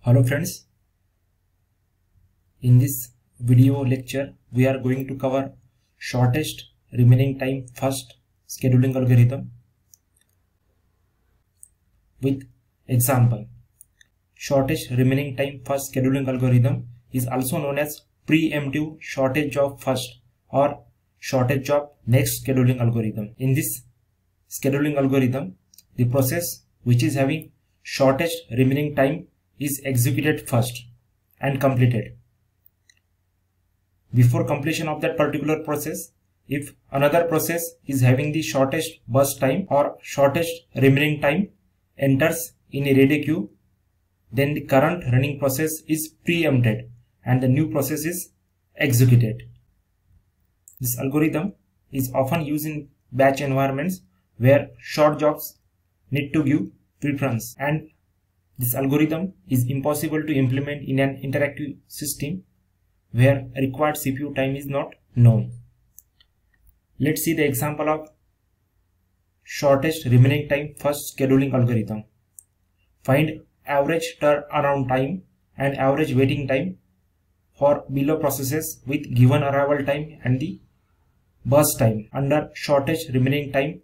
Hello friends, in this video lecture we are going to cover shortest remaining time first scheduling algorithm with example. Shortest remaining time first scheduling algorithm is also known as preemptive shortest job first or shortest job next scheduling algorithm. In this scheduling algorithm, the process which is having shortest remaining time is executed first and completed. Before completion of that particular process, if another process is having the shortest burst time or shortest remaining time enters in a ready queue, then the current running process is preempted and the new process is executed. This algorithm is often used in batch environments where short jobs need to give preference, and this algorithm is impossible to implement in an interactive system where required CPU time is not known. Let's see the example of shortest remaining time first scheduling algorithm. Find average turnaround time and average waiting time for below processes with given arrival time and the burst time under shortest remaining time,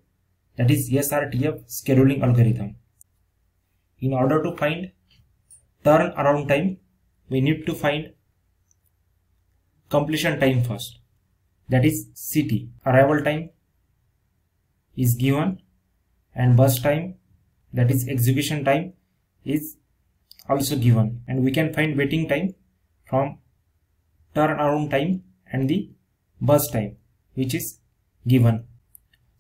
that is SRTF scheduling algorithm. In order to find turnaround time, we need to find completion time first, that is CT. Arrival time is given and burst time, that is execution time, is also given, and we can find waiting time from turnaround time and the burst time which is given.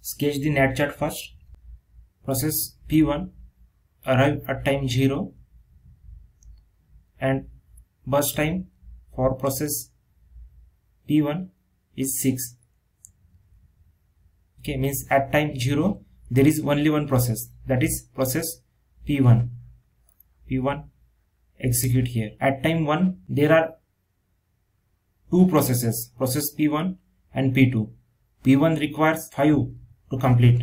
Sketch the NAT chart first. Process P1 arrive at time 0 and burst time for process P1 is 6. Okay, means at time 0 there is only one process, that is process P1. P1 execute here. At time 1 there are two processes, process P1 and P2. P1 requires 5 to complete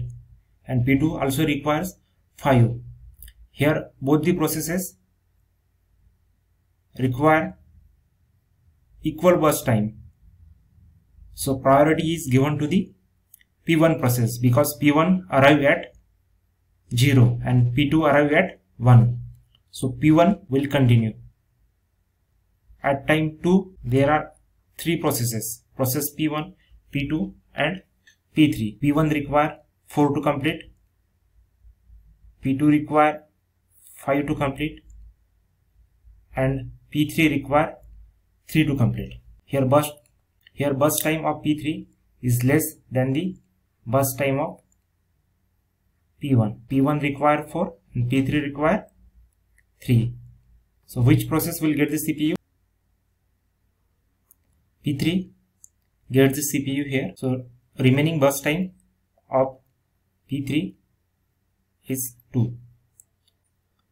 and P2 also requires 5. Here both the processes require equal burst time, so priority is given to the P1 process because P1 arrive at 0 and P2 arrive at 1. So P1 will continue. At time 2 there are three processes, process P1, P2 and P3. P1 require 4 to complete, P2 require 5 to complete and P3 require 3 to complete. Here burst time of P3 is less than the burst time of P1. P1 require 4 and P3 require 3. So which process will get the CPU? P3 gets the CPU here. So remaining burst time of P3 is 2.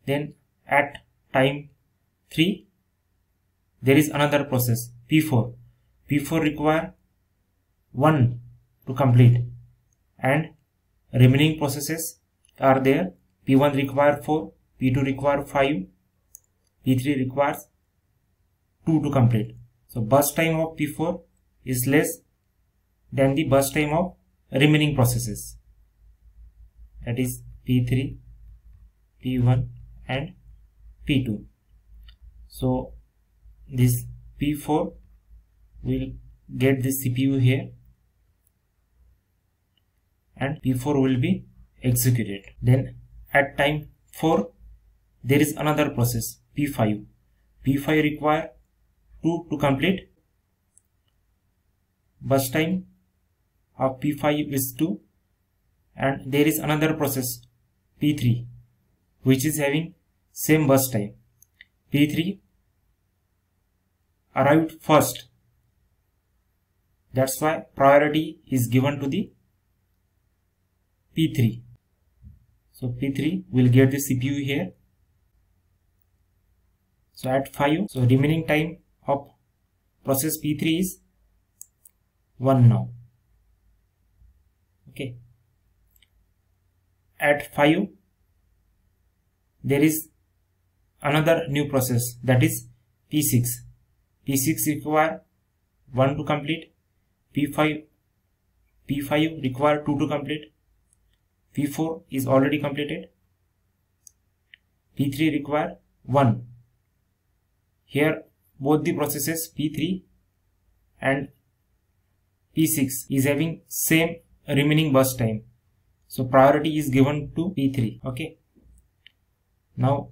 Then at time 3 there is another process P4. P4 require 1 to complete and remaining processes are there. P1 require 4, P2 require 5, P3 requires 2 to complete. So burst time of P4 is less than the burst time of remaining processes, that is P3, P1 and P2. So this P4 will get the CPU here and P4 will be executed. Then at time 4 there is another process P5. P5 require 2 to complete. Burst time of P5 is 2 and there is another process P3 which is having same burst time. P3 arrived first, that's why priority is given to the P3. So P3 will get the CPU here. So at 5, so remaining time of process P3 is 1 now. Okay. At 5 there is another new process, that is P6. P6 require 1 to complete, P5 require 2 to complete, P4 is already completed, P3 require 1. Here both the processes P3 and P6 is having same remaining burst time, so priority is given to P3. Okay, now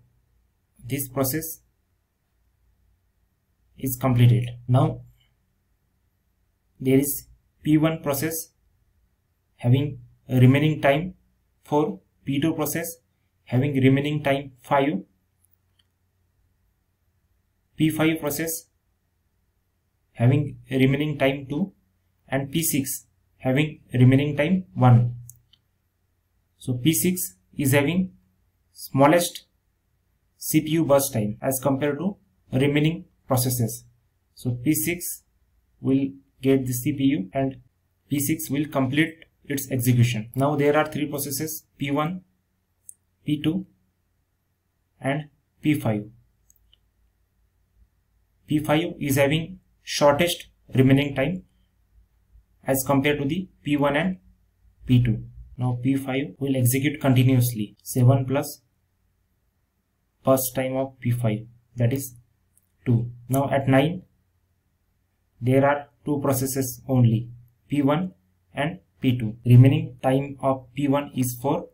this process is completed. Now there is P1 process having remaining time 4, P2 process having remaining time 5, P5 process having remaining time 2, and P6 having remaining time 1. So P6 is having smallest CPU burst time as compared to remaining processes. So P6 will get the CPU and P6 will complete its execution. Now there are 3 processes, P1, P2 and P5. P5 is having shortest remaining time as compared to the P1 and P2. Now P5 will execute continuously 7 plus burst time of P5, that is 2. Now at 9 there are 2 processes only, P1 and P2. Remaining time of P1 is 4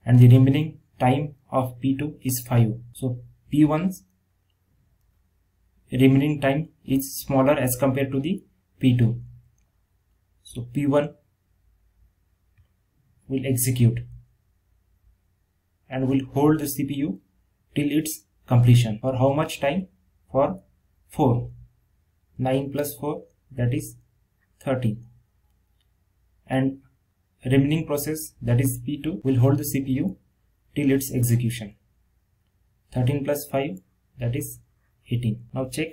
and the remaining time of P2 is 5. So P1's remaining time is smaller as compared to the P2. So P1 will execute and will hold the CPU till its completion. For how much time? For 4. 9 plus 4, that is 13. And remaining process, that is P2, will hold the CPU till its execution. 13 plus 5, that is 18. Now check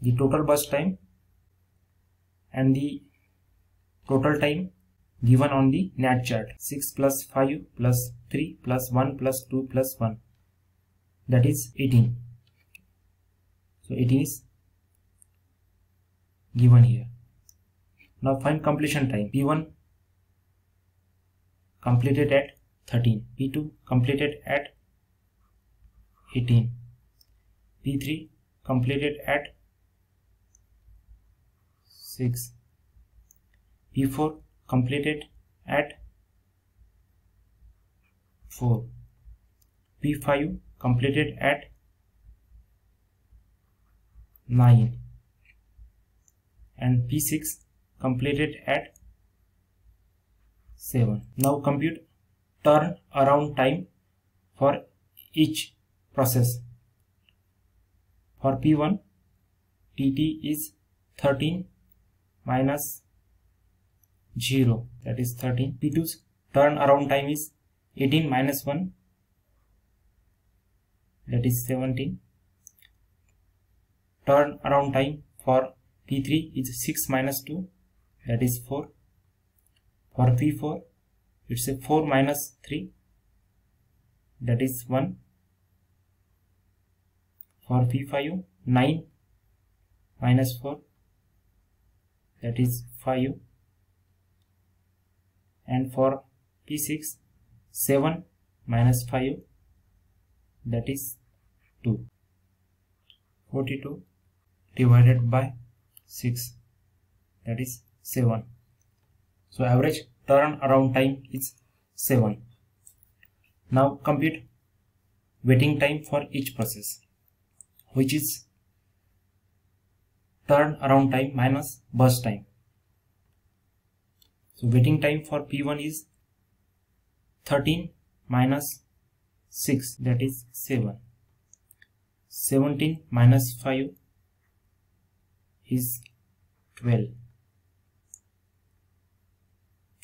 the total burst time and the total time given on the NAT chart. 6 plus 5 plus 3 plus 1 plus 2 plus 1, that is 18. So 18 is given here. Now find completion time. P1 completed at 13, P2 completed at 18, P3 completed at 6, P4 completed at 4, P5 completed at 9, and P6 completed at 7. Now compute turn around time for each process. For P1, TT is 13 minus 0, that is 13. P2's turn around time is 18 minus 1, that is 17. Turn around time for P3 is 6 minus 2, that is 4. For P4, it's a 4 minus 3, that is 1. For P5, 9 minus 4, that is 5. And for P6, 7 minus 5, that is 2. 42 divided by 6, that is 7. So average turn around time is 7. Now compute waiting time for each process, which is turn around time minus burst time. So waiting time for P1 is 13 minus 6, that is 7. 17 minus 5 is 12.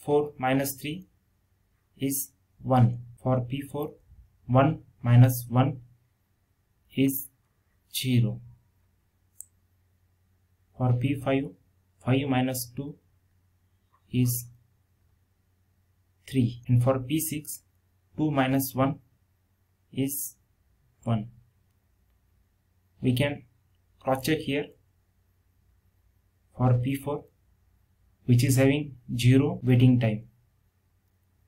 4 minus 3 is 1. For P4, 1 minus 1 is 0. For P5, 5 minus 2 is 3. And for P6, 2 minus 1 is 1. We can cross check here for P4, which is having 0 waiting time.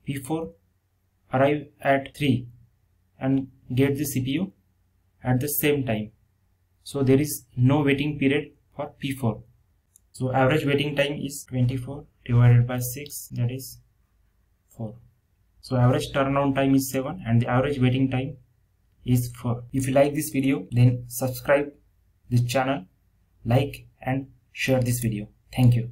P4 arrive at 3 and get the CPU at the same time. So there is no waiting period for P4. So average waiting time is 24 divided by 6, that is 4. So average turnaround time is 7 and the average waiting time is 4. If you like this video, then subscribe this channel, like and share this video. Thank you.